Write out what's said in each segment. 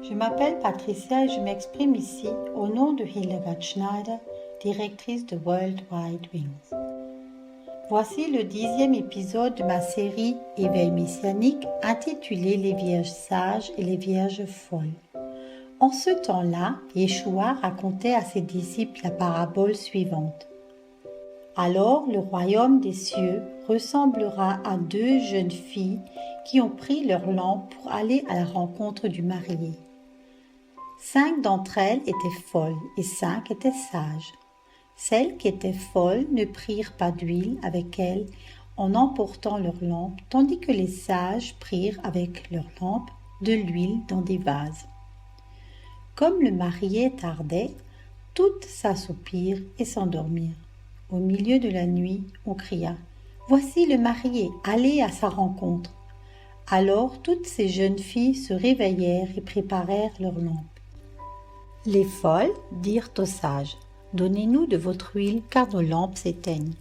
Je m'appelle Patricia et je m'exprime ici au nom de Hildegard Schneider, directrice de World Wide Wings. Voici le 10e épisode de ma série Éveil messianique intitulée Les Vierges sages et les Vierges folles. En ce temps-là, Yeshua racontait à ses disciples la parabole suivante. Alors le royaume des cieux ressemblera à deux jeunes filles qui ont pris leur lampe pour aller à la rencontre du marié. 5 d'entre elles étaient folles et 5 étaient sages. Celles qui étaient folles ne prirent pas d'huile avec elles en emportant leur lampe, tandis que les sages prirent avec leur lampe de l'huile dans des vases. Comme le marié tardait, toutes s'assoupirent et s'endormirent. Au milieu de la nuit, on cria « Voici le marié, allez à sa rencontre !» Alors toutes ces jeunes filles se réveillèrent et préparèrent leurs lampes. Les folles dirent aux sages « Donnez-nous de votre huile, car nos lampes s'éteignent. »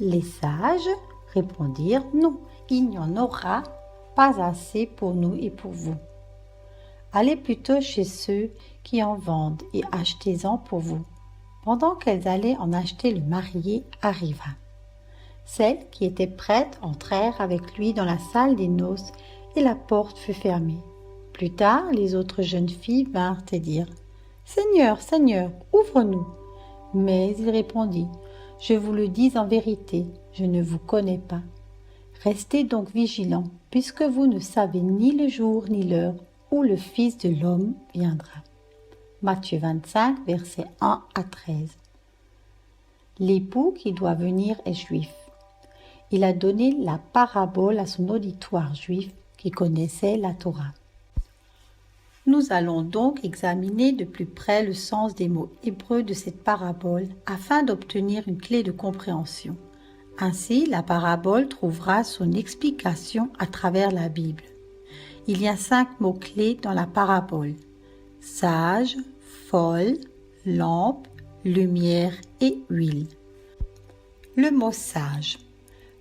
Les sages répondirent « Non, il n'y en aura pas assez pour nous et pour vous. Allez plutôt chez ceux qui en vendent et achetez-en pour vous. » Pendant qu'elles allaient en acheter, le marié arriva. Celles qui étaient prêtes entrèrent avec lui dans la salle des noces et la porte fut fermée. Plus tard, les autres jeunes filles vinrent et dirent « Seigneur, Seigneur, ouvre-nous !» Mais il répondit « Je vous le dis en vérité, je ne vous connais pas. Restez donc vigilants, puisque vous ne savez ni le jour ni l'heure où le Fils de l'homme viendra. » Matthieu 25, versets 1 à 13. L'époux qui doit venir est juif. Il a donné la parabole à son auditoire juif qui connaissait la Torah. Nous allons donc examiner de plus près le sens des mots hébreux de cette parabole afin d'obtenir une clé de compréhension. Ainsi, la parabole trouvera son explication à travers la Bible. Il y a 5 mots-clés dans la parabole. Sage, folle, lampe, lumière et huile. Le mot sage.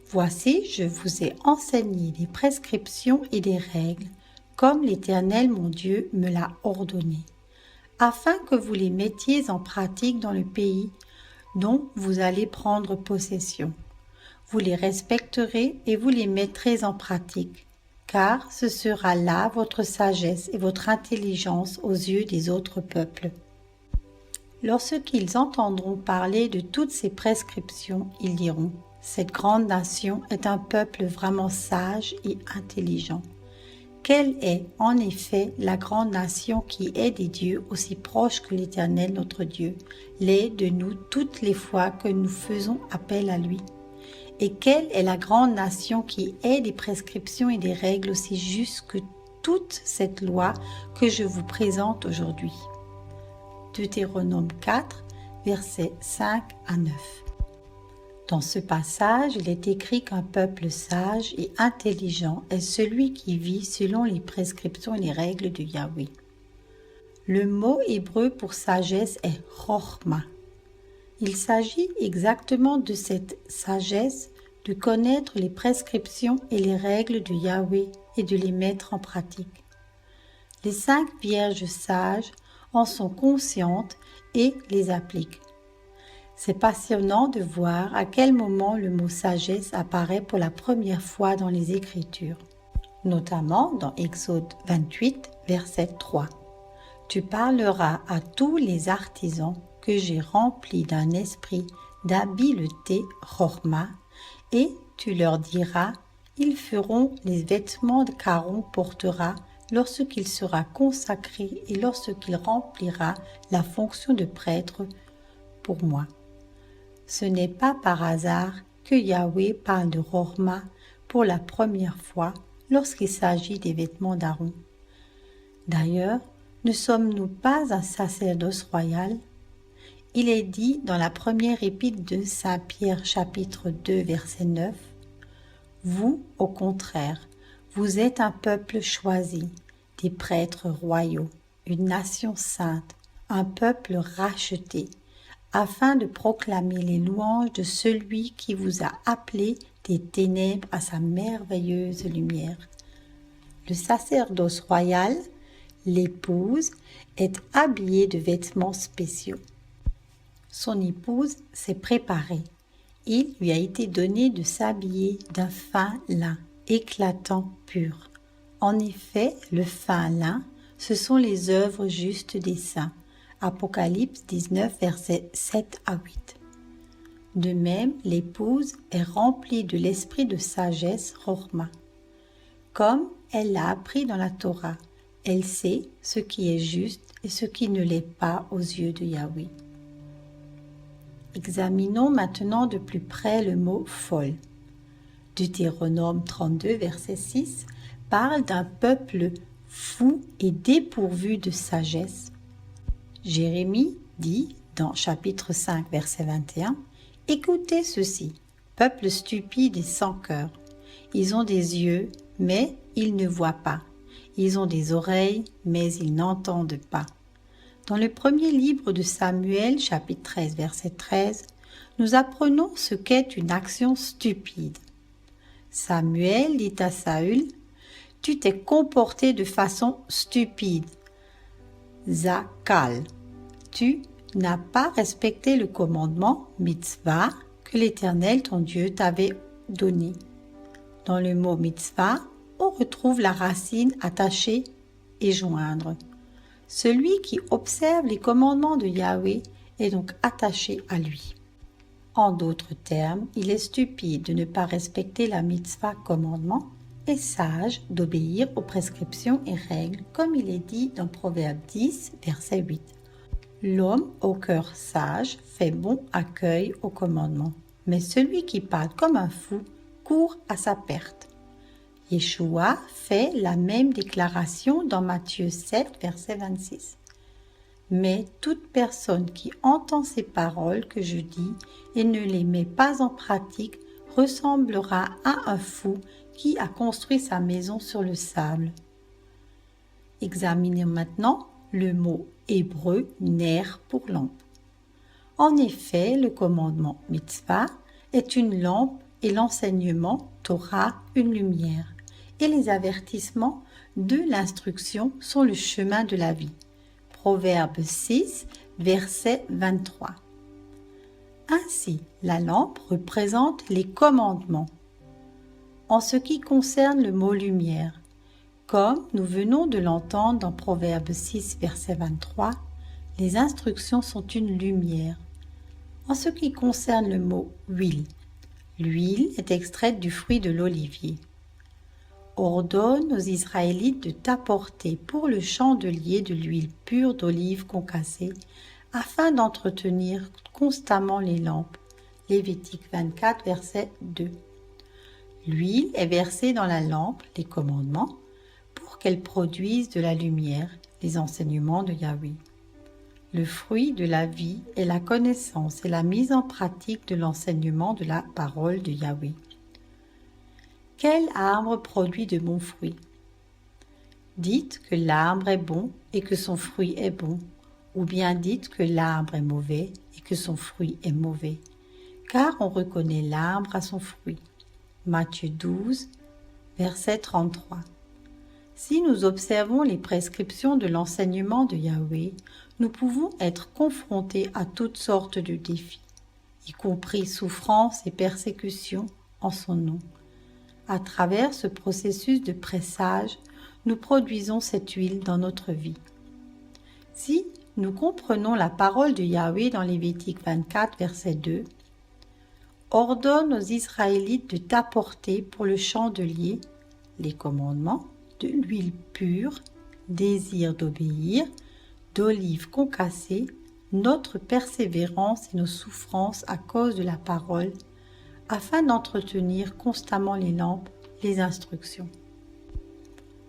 Voici, je vous ai enseigné des prescriptions et des règles, comme l'Éternel mon Dieu me l'a ordonné, afin que vous les mettiez en pratique dans le pays dont vous allez prendre possession. Vous les respecterez et vous les mettrez en pratique, car ce sera là votre sagesse et votre intelligence aux yeux des autres peuples. Lorsqu'ils entendront parler de toutes ces prescriptions, ils diront « Cette grande nation est un peuple vraiment sage et intelligent. » Quelle est, en effet, la grande nation qui est des dieux aussi proche que l'Éternel notre Dieu, l'est de nous toutes les fois que nous faisons appel à lui? Et quelle est la grande nation qui est des prescriptions et des règles aussi justes que toute cette loi que je vous présente aujourd'hui? Deutéronome 4, versets 5 à 9. Dans ce passage, il est écrit qu'un peuple sage et intelligent est celui qui vit selon les prescriptions et les règles de Yahweh. Le mot hébreu pour sagesse est chokhma. Il s'agit exactement de cette sagesse de connaître les prescriptions et les règles de Yahweh et de les mettre en pratique. Les 5 vierges sages en sont conscientes et les appliquent. C'est passionnant de voir à quel moment le mot sagesse apparaît pour la première fois dans les Écritures, notamment dans Exode 28, verset 3. « Tu parleras à tous les artisans que j'ai remplis d'un esprit d'habileté chokhma, et tu leur diras, ils feront les vêtements qu'Aaron portera lorsqu'il sera consacré et lorsqu'il remplira la fonction de prêtre pour moi. » Ce n'est pas par hasard que Yahweh parle de chokhma pour la première fois lorsqu'il s'agit des vêtements d'Aaron. D'ailleurs, ne sommes-nous pas un sacerdoce royal? Il est dit dans la première épître de Saint Pierre chapitre 2 verset 9 « Vous, au contraire, vous êtes un peuple choisi, des prêtres royaux, une nation sainte, un peuple racheté, afin de proclamer les louanges de celui qui vous a appelés des ténèbres à sa merveilleuse lumière. » Le sacerdoce royal, l'épouse est habillée de vêtements spéciaux. Son épouse s'est préparée. Il lui a été donné de s'habiller d'un fin lin, éclatant, pur. En effet, le fin lin, ce sont les œuvres justes des saints. Apocalypse 19, versets 7 à 8. De même, l'épouse est remplie de l'esprit de sagesse Rochma. Comme elle l'a appris dans la Torah, elle sait ce qui est juste et ce qui ne l'est pas aux yeux de Yahweh. Examinons maintenant de plus près le mot « folle ». Deutéronome 32, verset 6 parle d'un peuple fou et dépourvu de sagesse. Jérémie dit dans chapitre 5, verset 21 « Écoutez ceci, peuple stupide et sans cœur. Ils ont des yeux, mais ils ne voient pas. Ils ont des oreilles, mais ils n'entendent pas. » Dans le premier livre de Samuel, chapitre 13, verset 13, nous apprenons ce qu'est une action stupide. Samuel dit à Saül, « Tu t'es comporté de façon stupide. Zakal, tu n'as pas respecté le commandement mitzvah que l'Éternel ton Dieu t'avait donné. » Dans le mot mitzvah, on retrouve la racine attachée et joindre. Celui qui observe les commandements de Yahweh est donc attaché à lui. En d'autres termes, il est stupide de ne pas respecter la mitzvah commandement et sage d'obéir aux prescriptions et règles, comme il est dit dans Proverbe 10, verset 8. L'homme au cœur sage fait bon accueil au commandement, mais celui qui parle comme un fou court à sa perte. Yeshua fait la même déclaration dans Matthieu 7, verset 26. Mais toute personne qui entend ces paroles que je dis et ne les met pas en pratique ressemblera à un fou qui a construit sa maison sur le sable. Examinons maintenant le mot hébreu ner pour lampe. En effet, le commandement mitzvah est une lampe et l'enseignement Torah une lumière. Et les avertissements de l'instruction sont le chemin de la vie. Proverbe 6, verset 23. Ainsi, la lampe représente les commandements. En ce qui concerne le mot lumière, comme nous venons de l'entendre dans Proverbe 6, verset 23, les instructions sont une lumière. En ce qui concerne le mot huile, l'huile est extraite du fruit de l'olivier. Ordonne aux Israélites de t'apporter pour le chandelier de l'huile pure d'olive concassée, afin d'entretenir constamment les lampes. Lévitique 24, verset 2. L'huile est versée dans la lampe, les commandements, pour qu'elle produise de la lumière, les enseignements de Yahweh. Le fruit de la vie est la connaissance et la mise en pratique de l'enseignement de la parole de Yahweh. Quel arbre produit de bons fruits? Dites que l'arbre est bon et que son fruit est bon, ou bien dites que l'arbre est mauvais et que son fruit est mauvais, car on reconnaît l'arbre à son fruit. Matthieu 12, verset 33. Si nous observons les prescriptions de l'enseignement de Yahweh, nous pouvons être confrontés à toutes sortes de défis, y compris souffrances et persécutions en son nom. À travers ce processus de pressage, nous produisons cette huile dans notre vie. Si nous comprenons la parole de Yahweh dans Lévitique 24, verset 2, « Ordonne aux Israélites de t'apporter pour le chandelier, les commandements, de l'huile pure, désir d'obéir, d'olive concassée, notre persévérance et nos souffrances à cause de la parole, afin d'entretenir constamment les lampes, les instructions. »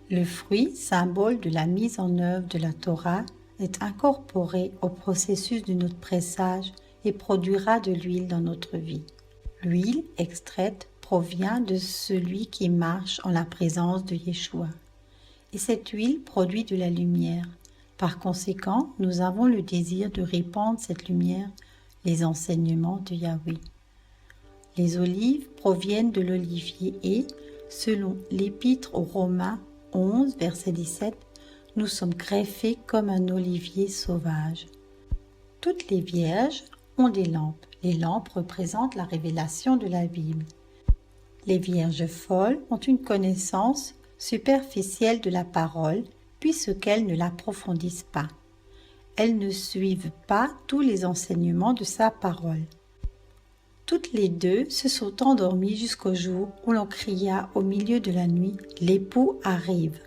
Le fruit, symbole de la mise en œuvre de la Torah, est incorporé au processus de notre pressage et produira de l'huile dans notre vie. L'huile extraite provient de celui qui marche en la présence de Yeshua. Et cette huile produit de la lumière. Par conséquent, nous avons le désir de répandre cette lumière, les enseignements de Yahweh. Les olives proviennent de l'olivier et, selon l'épître aux Romains 11, verset 17, nous sommes greffés comme un olivier sauvage. Toutes les vierges ont des lampes. Les lampes représentent la révélation de la Bible. Les vierges folles ont une connaissance superficielle de la parole puisqu'elles ne l'approfondissent pas. Elles ne suivent pas tous les enseignements de sa parole. Toutes les deux se sont endormies jusqu'au jour où l'on cria au milieu de la nuit « L'époux arrive ».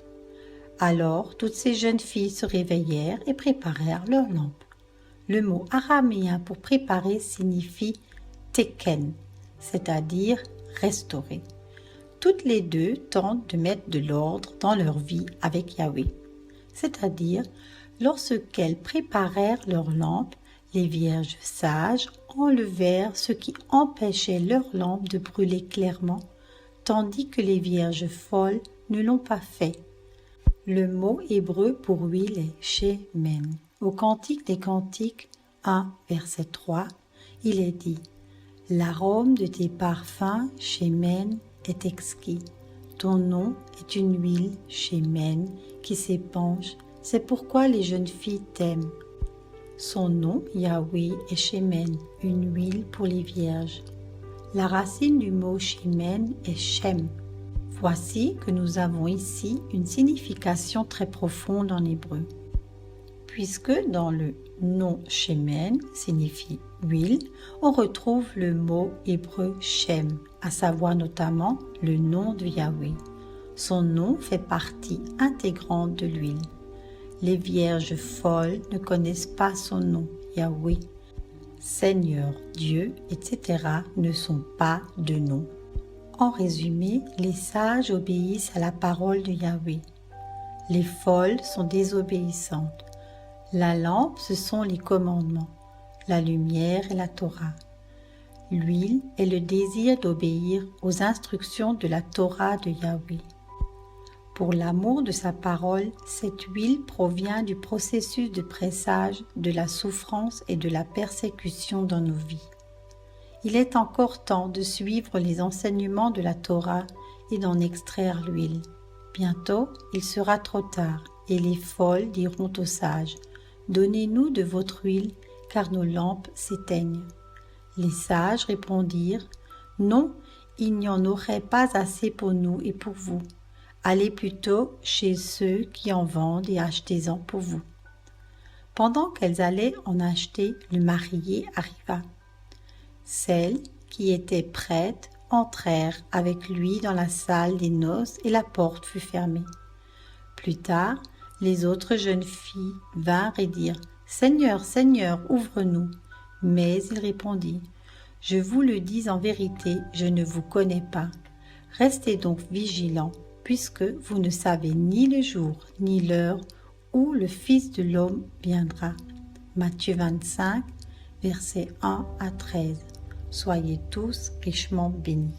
Alors toutes ces jeunes filles se réveillèrent et préparèrent leurs lampes. Le mot araméen pour préparer signifie « teken », c'est-à-dire « restaurer ». Toutes les deux tentent de mettre de l'ordre dans leur vie avec Yahweh. C'est-à-dire, lorsqu'elles préparèrent leurs lampes, les vierges sages enlevèrent ce qui empêchait leurs lampes de brûler clairement, tandis que les vierges folles ne l'ont pas fait. Le mot hébreu pour huile est shemen. Au Cantique des Cantiques 1, verset 3, il est dit « L'arôme de tes parfums, shemen, est exquis. Ton nom est une huile, shemen, qui s'épanche. C'est pourquoi les jeunes filles t'aiment. » Son nom, Yahweh, est shemen, une huile pour les vierges. La racine du mot shemen est shem. Voici que nous avons ici une signification très profonde en hébreu. Puisque dans le nom shemen signifie huile, on retrouve le mot hébreu shem, à savoir notamment le nom de Yahweh. Son nom fait partie intégrante de l'huile. Les vierges folles ne connaissent pas son nom, Yahweh. Seigneur, Dieu, etc. ne sont pas de nom. En résumé, les sages obéissent à la parole de Yahweh. Les folles sont désobéissantes. La lampe, ce sont les commandements. La lumière est la Torah. L'huile est le désir d'obéir aux instructions de la Torah de Yahweh. Pour l'amour de sa parole, cette huile provient du processus de pressage, de la souffrance et de la persécution dans nos vies. Il est encore temps de suivre les enseignements de la Torah et d'en extraire l'huile. Bientôt, il sera trop tard et les folles diront aux sages « Donnez-nous de votre huile, car nos lampes s'éteignent. » Les sages répondirent « Non, il n'y en aurait pas assez pour nous et pour vous. Allez plutôt chez ceux qui en vendent et achetez-en pour vous. » Pendant qu'elles allaient en acheter, le marié arriva. Celles qui étaient prêtes entrèrent avec lui dans la salle des noces et la porte fut fermée. Plus tard, les autres jeunes filles vinrent et dirent « Seigneur, Seigneur, ouvre-nous » Mais il répondit « Je vous le dis en vérité, je ne vous connais pas. Restez donc vigilants, puisque vous ne savez ni le jour ni l'heure où le Fils de l'homme viendra. » Matthieu 25, versets 1 à 13. Soyez tous richement bénis.